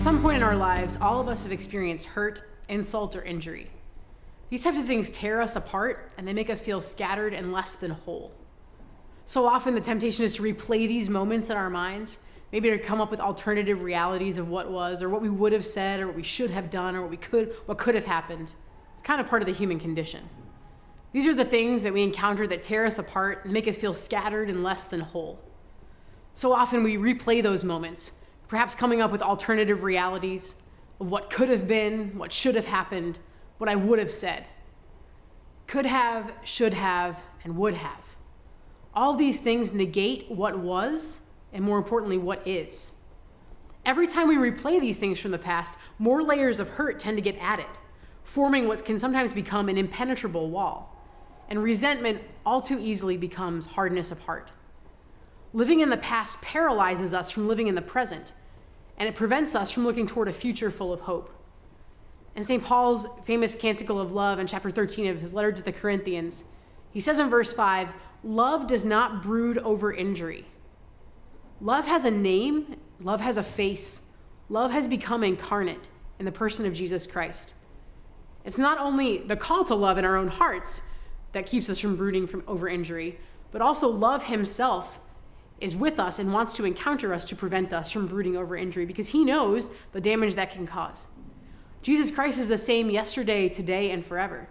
some point in our lives, all of us have experienced hurt, insult, or injury. These types of things tear us apart, and they make us feel scattered and less than whole. So often the temptation is to replay these moments in our minds, maybe to come up with alternative realities of what was, or what we would have said, or what we should have done, or what could have happened. It's kind of part of the human condition. These are the things that we encounter that tear us apart and make us feel scattered and less than whole. So often we replay those moments, perhaps coming up with alternative realities of what could have been, what should have happened, what I would have said. Could have, should have, and would have. All of these things negate what was, and more importantly, what is. Every time we replay these things from the past, more layers of hurt tend to get added, forming what can sometimes become an impenetrable wall. And resentment all too easily becomes hardness of heart. Living in the past paralyzes us from living in the present, and it prevents us from looking toward a future full of hope. In St. Paul's famous Canticle of Love in chapter 13 of his letter to the Corinthians, he says in verse 5, "Love does not brood over injury." Love has a name, love has a face, love has become incarnate in the person of Jesus Christ. It's not only the call to love in our own hearts that keeps us from brooding over injury, but also love himself is with us and wants to encounter us to prevent us from brooding over injury because he knows the damage that can cause. Jesus Christ is the same yesterday, today, and forever.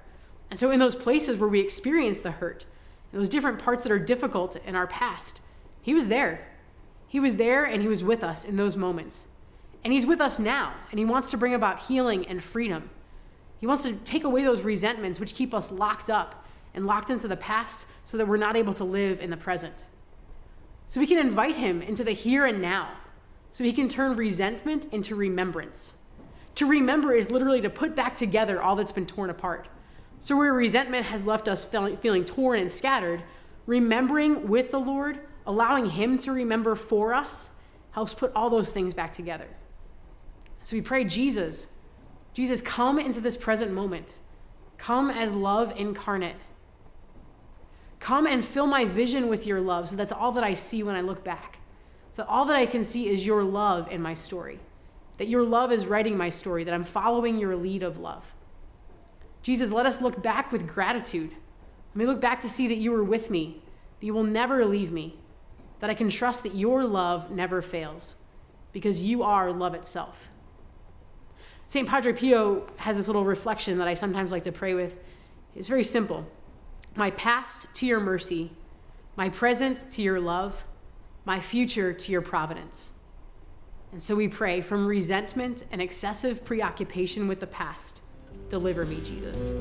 And so in those places where we experience the hurt, in those different parts that are difficult in our past, he was there. He was there and he was with us in those moments. And he's with us now, and he wants to bring about healing and freedom. He wants to take away those resentments which keep us locked up and locked into the past so that we're not able to live in the present. So we can invite him into the here and now, so he can turn resentment into remembrance. To remember is literally to put back together all that's been torn apart. So where resentment has left us feeling torn and scattered, remembering with the Lord, allowing him to remember for us, helps put all those things back together. So we pray, Jesus, come into this present moment. Come as love incarnate. Come and fill my vision with your love, so that's all that I see when I look back. So all that I can see is your love in my story, that your love is writing my story, that I'm following your lead of love. Jesus, let us look back with gratitude. Let me look back to see that you were with me, that you will never leave me, that I can trust that your love never fails, because you are love itself. St. Padre Pio has this little reflection that I sometimes like to pray with. It's very simple. My past to your mercy, my present to your love, my future to your providence. And so we pray, from resentment and excessive preoccupation with the past, deliver me, Jesus.